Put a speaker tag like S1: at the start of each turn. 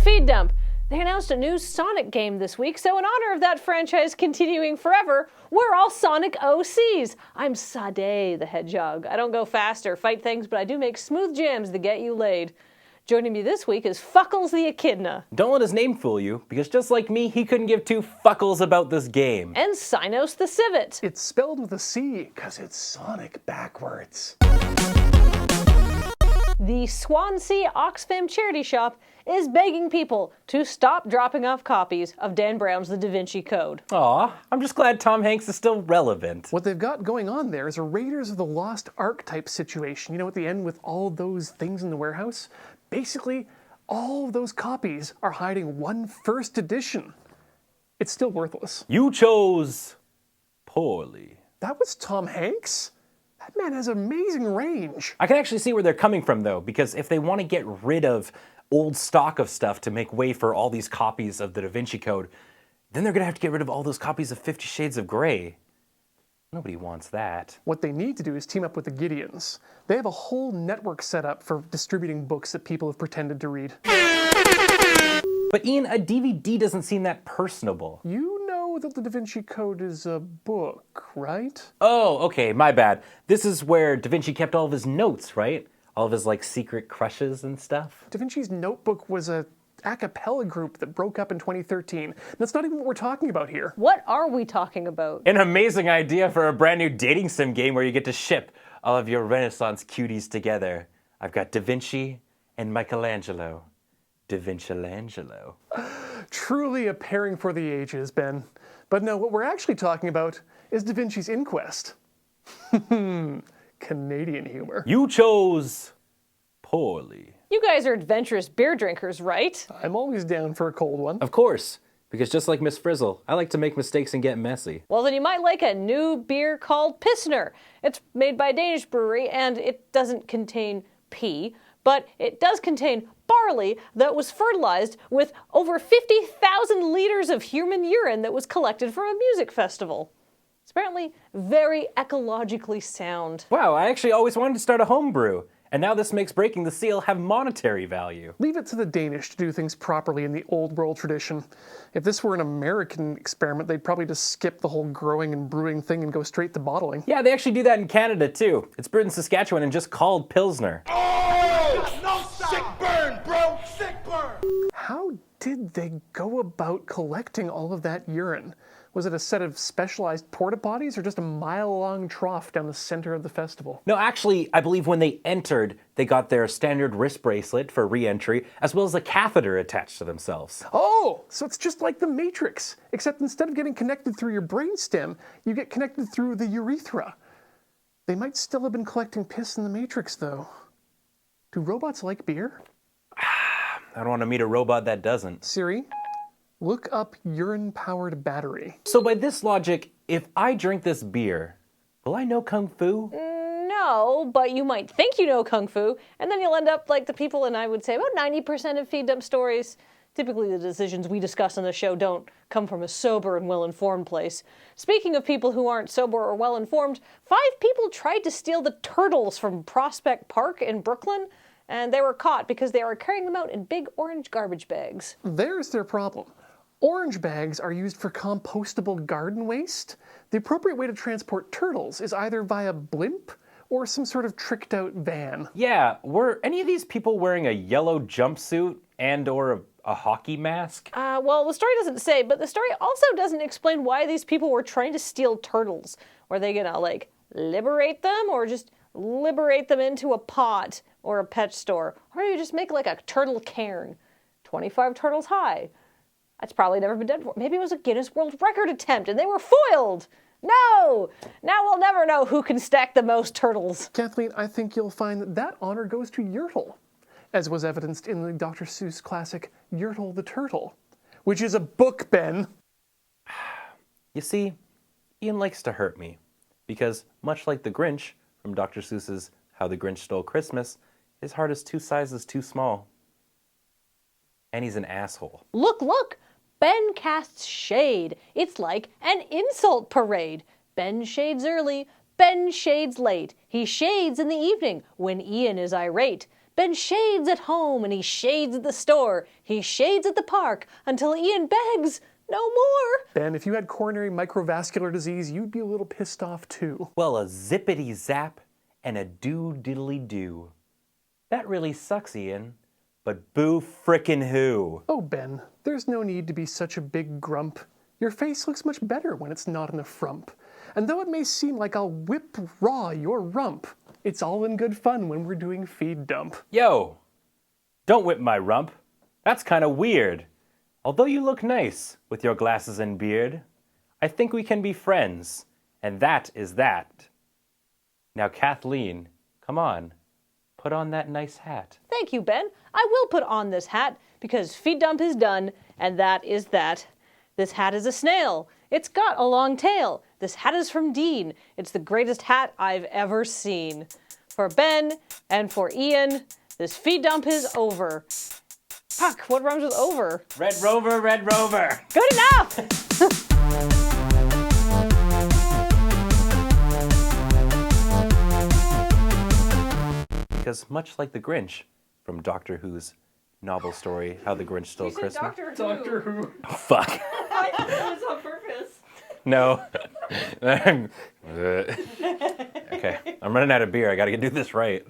S1: Feed Dump. They announced a new Sonic game this week, so in honor of that franchise continuing forever, we're all Sonic OCs. I'm Sade the Hedgehog. I don't go fast or fight things, but I do make smooth jams that get you laid. Joining me this week is Fuckles the Echidna.
S2: Don't let his name fool you, because just like me, he couldn't give two fuckles about this game.
S1: And Sinos the Civet.
S3: It's spelled with a C, because it's Sonic backwards.
S1: The Swansea Oxfam charity shop is begging people to stop dropping off copies of Dan Brown's The Da Vinci Code.
S2: Aw, I'm just glad Tom Hanks is still relevant.
S3: What they've got going on there is a Raiders of the Lost Ark type situation. You know, at the end with all those things in the warehouse? Basically, all of those copies are hiding one first edition. It's still worthless.
S2: You chose poorly.
S3: That was Tom Hanks? That man has amazing range.
S2: I can actually see where they're coming from, though, because if they want to get rid of old stock of stuff to make way for all these copies of the Da Vinci Code, then they're going to have to get rid of all those copies of 50 Shades of Grey. Nobody wants that.
S3: What they need to do is team up with the Gideons. They have a whole network set up for distributing books that people have pretended to read.
S2: But Ian, a DVD doesn't seem that personable.
S3: You know that the Da Vinci Code is a book, right?
S2: Oh, okay, my bad. This is where Da Vinci kept all of his notes, right? All of his, secret crushes and stuff?
S3: Da Vinci's notebook was a a cappella group that broke up in 2013. That's not even what we're talking about here.
S1: What are we talking about?
S2: An amazing idea for a brand new dating sim game where you get to ship all of your Renaissance cuties together. I've got Da Vinci and Michelangelo. Da Vinci-langelo.
S3: Truly a pairing for the ages, Ben. But no, what we're actually talking about is Da Vinci's Inquest. Canadian humor.
S2: You chose poorly.
S1: You guys are adventurous beer drinkers, right?
S3: I'm always down for a cold one.
S2: Of course, because just like Miss Frizzle, I like to make mistakes and get messy.
S1: Well, then you might like a new beer called Pissner. It's made by a Danish brewery, and it doesn't contain pee, but it does contain barley that was fertilized with over 50,000 liters of human urine that was collected from a music festival. It's apparently very ecologically sound.
S2: Wow, I actually always wanted to start a home brew. And now this makes breaking the seal have monetary value.
S3: Leave it to the Danish to do things properly in the old world tradition. If this were an American experiment, they'd probably just skip the whole growing and brewing thing and go straight to bottling.
S2: Yeah, they actually do that in Canada too. It's brewed in Saskatchewan and just called Pilsner.
S4: Oh! No, sick burn, bro! Sick burn!
S3: How did they go about collecting all of that urine? Was it a set of specialized porta potties or just a mile-long trough down the center of the festival?
S2: No, actually, I believe when they entered, they got their standard wrist bracelet for re-entry, as well as a catheter attached to themselves.
S3: Oh, so it's just like the Matrix, except instead of getting connected through your brainstem, you get connected through the urethra. They might still have been collecting piss in the Matrix, though. Do robots like beer?
S2: I don't want to meet a robot that doesn't.
S3: Siri, look up urine-powered battery.
S2: So by this logic, if I drink this beer, will I know Kung Fu?
S1: No, but you might think you know Kung Fu, and then you'll end up like the people, and I would say about 90% of Feed Dump stories. Typically the decisions we discuss on the show don't come from a sober and well-informed place. Speaking of people who aren't sober or well-informed, 5 people tried to steal the turtles from Prospect Park in Brooklyn, and they were caught because they were carrying them out in big orange garbage bags.
S3: There's their problem. Orange bags are used for compostable garden waste. The appropriate way to transport turtles is either via blimp or some sort of tricked out van.
S2: Yeah, were any of these people wearing a yellow jumpsuit and or a hockey mask?
S1: Well, the story doesn't say, but the story also doesn't explain why these people were trying to steal turtles. Were they gonna, liberate them, or just liberate them into a pot or a pet store? Or you just make, a turtle cairn, 25 turtles high. That's probably never been done before. Maybe it was a Guinness World Record attempt and they were foiled. No! Now we'll never know who can stack the most turtles.
S3: Kathleen, I think you'll find that honor goes to Yertle, as was evidenced in the Dr. Seuss classic Yertle the Turtle, which is a book, Ben.
S2: You see, Ian likes to hurt me, because much like the Grinch from Dr. Seuss's How the Grinch Stole Christmas, his heart is 2 sizes too small. And he's an asshole.
S1: Look! Ben casts shade. It's like an insult parade. Ben shades early, Ben shades late. He shades in the evening when Ian is irate. Ben shades at home and he shades at the store. He shades at the park until Ian begs no more.
S3: Ben, if you had coronary microvascular disease, you'd be a little pissed off too.
S2: Well, a zippity zap and a doo diddly doo. That really sucks, Ian. But boo frickin' who?
S3: Oh, Ben, there's no need to be such a big grump. Your face looks much better when it's not in a frump. And though it may seem like I'll whip raw your rump, it's all in good fun when we're doing feed dump.
S2: Yo, don't whip my rump. That's kind of weird. Although you look nice with your glasses and beard, I think we can be friends, and that is that. Now, Kathleen, come on, put on that nice hat.
S1: Thank you, Ben. I will put on this hat because feed dump is done, and that is that. This hat is a snail. It's got a long tail. This hat is from Dean. It's the greatest hat I've ever seen. For Ben and for Ian, this feed dump is over. Fuck, what rhymes with over?
S2: Red Rover, Red Rover.
S1: Good enough!
S2: Because much like the Grinch from Doctor Who's novel story, How the Grinch Stole Christmas.
S3: Doctor Who.
S2: Oh, fuck.
S1: I thought that was on purpose.
S2: No. Okay, I'm running out of beer. I gotta do this right.